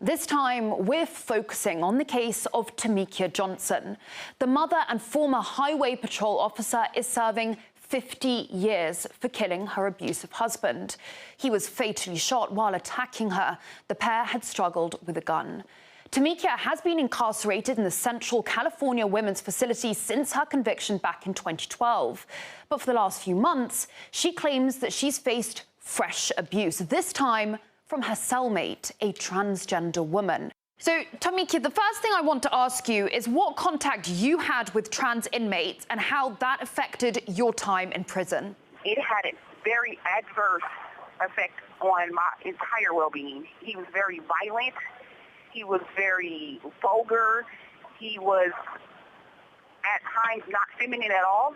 This time, we're focusing on the case of Tamika Johnson. The mother and former Highway Patrol officer is serving 50 years for killing her abusive husband. He was fatally shot while attacking her. The pair had struggled with a gun. Tamika has been incarcerated in the Central California Women's Facility since her conviction back in 2012. But for the last few months, she claims that she's faced fresh abuse, this time from her cellmate, a transgender woman. So, Tamika, the first thing I want to ask you is what contact you had with trans inmates and how that affected your time in prison. It had a very adverse effect on my entire well-being. He was very violent. He was very vulgar. He was, at times, not feminine at all.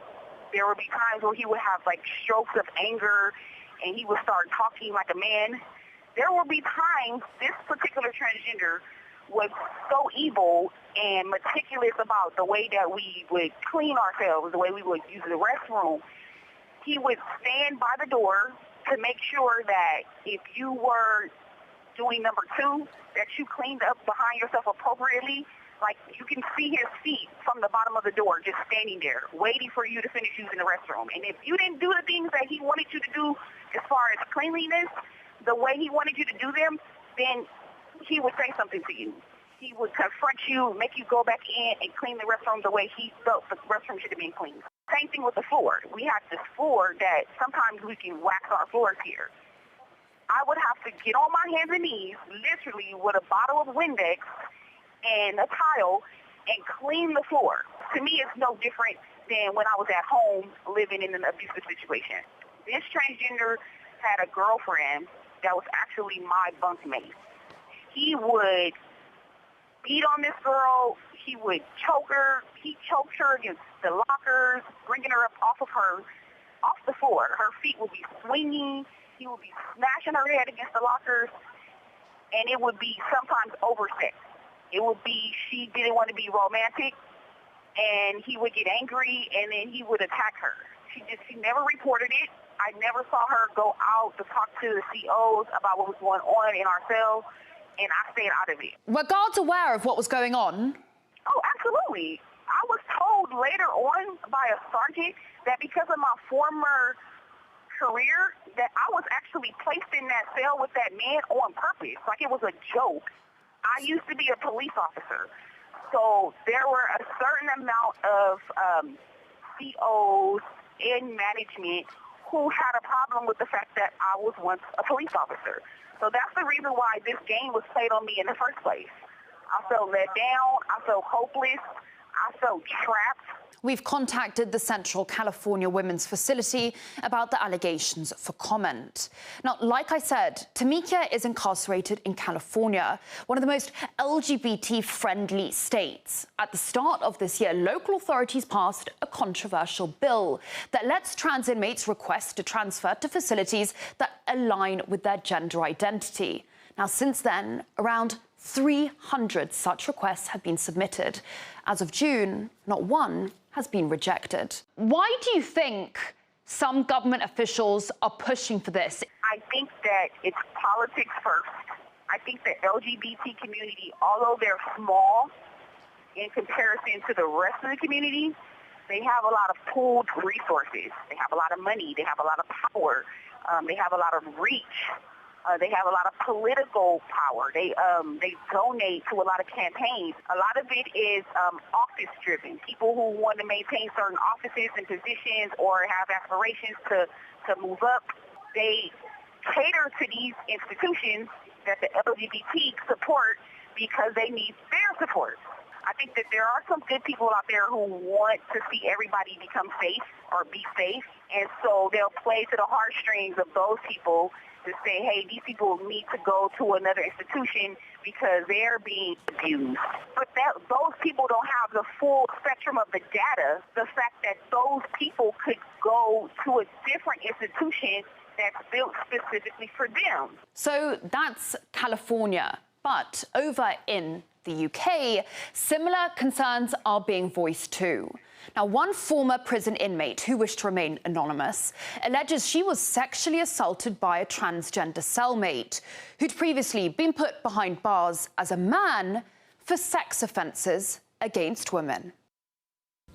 There would be times where he would have, strokes of anger, and he would start talking like a man. There will be times this particular transgender was so evil and meticulous about the way that we would clean ourselves, the way we would use the restroom. He would stand by the door to make sure that if you were doing number 2, that you cleaned up behind yourself appropriately. Like, you can see his feet from the bottom of the door just standing there, waiting for you to finish using the restroom. And if you didn't do the things that he wanted you to do as far as cleanliness, the way he wanted you to do them, then he would say something to you. He would confront you, make you go back in and clean the restroom the way he felt the restroom should have been cleaned. Same thing with the floor. We have this floor that sometimes we can wax our floors here. I would have to get on my hands and knees, literally with a bottle of Windex and a tile, and clean the floor. To me, it's no different than when I was at home living in an abusive situation. This transgender had a girlfriend that was actually my bunkmate. He would beat on this girl. He would choke her. He choked her against the lockers, bringing her up off the floor. Her feet would be swinging. He would be smashing her head against the lockers, and it would be sometimes overset. It would be she didn't want to be romantic, and he would get angry, and then he would attack her. She never reported it. I never saw her go out to talk to the COs about what was going on in our cell, and I stayed out of it. Were guards aware of what was going on? Oh, absolutely. I was told later on by a sergeant that because of my former career, that I was actually placed in that cell with that man on purpose, like it was a joke. I used to be a police officer, so there were a certain amount of COs in management who had a problem with the fact that I was once a police officer. So that's the reason why this game was played on me in the first place. I felt let down, I felt hopeless, I felt trapped. We've contacted the Central California Women's Facility about the allegations for comment. Now, like I said, Tamika is incarcerated in California, one of the most LGBT-friendly states. At the start of this year, local authorities passed a controversial bill that lets trans inmates request to transfer to facilities that align with their gender identity. Now, since then, around 300 such requests have been submitted. As of June, not one has been rejected. Why do you think some government officials are pushing for this? I think that it's politics first. I think the LGBT community, although they're small in comparison to the rest of the community, they have a lot of pooled resources. They have a lot of money. They have a lot of power. They have a lot of reach. They have a lot of political power. They donate to a lot of campaigns. A lot of it is office-driven. People who want to maintain certain offices and positions or have aspirations to move up, they cater to these institutions that the LGBT support because they need their support. I think that there are some good people out there who want to see everybody become safe or be safe, and so they'll play to the heartstrings of those people to say, hey, these people need to go to another institution because they're being abused. But those people don't have the full spectrum of the data, the fact that those people could go to a different institution that's built specifically for them. So that's California. But over in the UK, similar concerns are being voiced too. Now, one former prison inmate who wished to remain anonymous alleges she was sexually assaulted by a transgender cellmate who'd previously been put behind bars as a man for sex offences against women.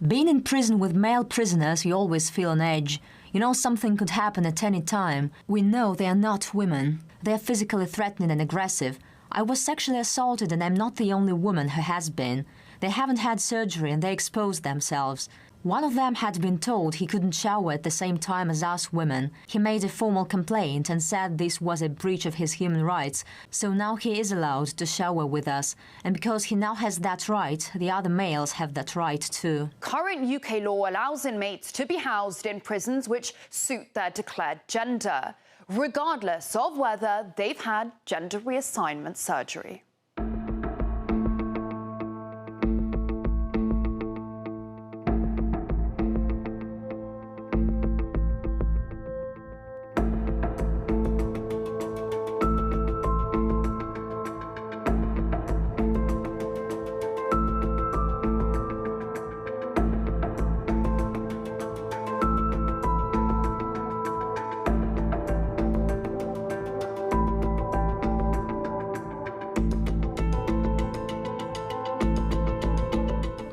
Being in prison with male prisoners, you always feel on edge. You know something could happen at any time. We know they are not women. They are physically threatening and aggressive. I was sexually assaulted and I'm not the only woman who has been. They haven't had surgery and they exposed themselves. One of them had been told he couldn't shower at the same time as us women. He made a formal complaint and said this was a breach of his human rights, so now he is allowed to shower with us. And because he now has that right, the other males have that right too. Current UK law allows inmates to be housed in prisons which suit their declared gender, regardless of whether they've had gender reassignment surgery.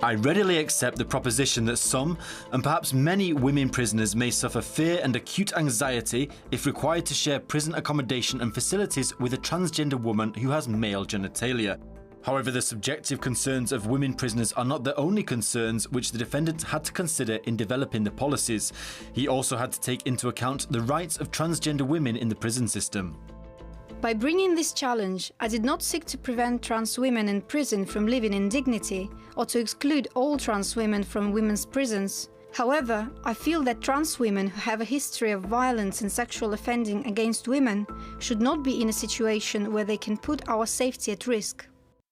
I readily accept the proposition that some, and perhaps many women prisoners may suffer fear and acute anxiety if required to share prison accommodation and facilities with a transgender woman who has male genitalia. However, the subjective concerns of women prisoners are not the only concerns which the defendant had to consider in developing the policies. He also had to take into account the rights of transgender women in the prison system. By bringing this challenge, I did not seek to prevent trans women in prison from living in dignity or to exclude all trans women from women's prisons. However, I feel that trans women who have a history of violence and sexual offending against women should not be in a situation where they can put our safety at risk.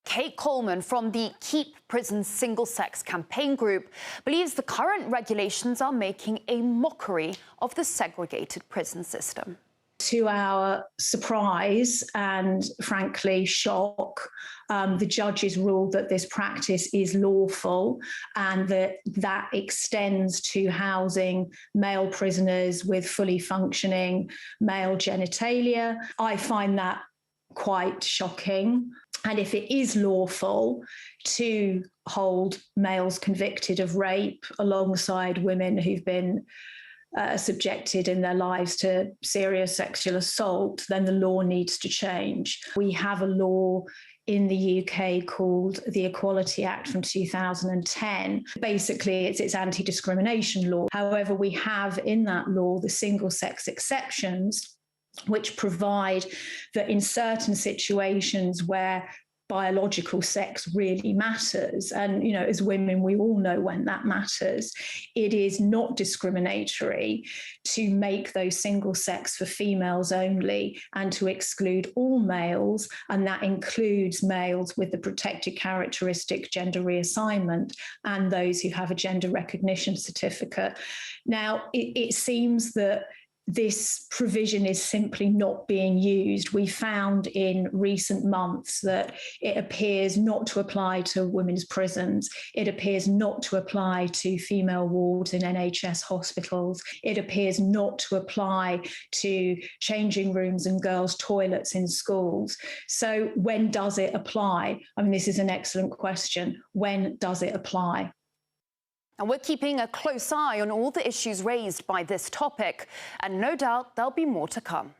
Kate Coleman from the Keep Prisons Single-Sex Campaign Group believes the current regulations are making a mockery of the segregated prison system. To our surprise and, frankly, shock, the judges ruled that this practice is lawful and that extends to housing male prisoners with fully functioning male genitalia. I find that quite shocking. And if it is lawful to hold males convicted of rape alongside women who've been subjected in their lives to serious sexual assault, then the law needs to change. We have a law in the UK called the Equality Act from 2010. Basically, it's anti-discrimination law. However, we have in that law the single-sex exceptions, which provide that in certain situations where biological sex really matters. And, you know, as women, we all know when that matters. It is not discriminatory to make those single sex for females only and to exclude all males. And that includes males with the protected characteristic gender reassignment and those who have a gender recognition certificate. Now, it seems that this provision is simply not being used. We found in recent months that it appears not to apply to women's prisons. It appears not to apply to female wards in NHS hospitals. It appears not to apply to changing rooms and girls' toilets in schools. So when does it apply? I mean, this is an excellent question. When does it apply? And we're keeping a close eye on all the issues raised by this topic, and no doubt there'll be more to come.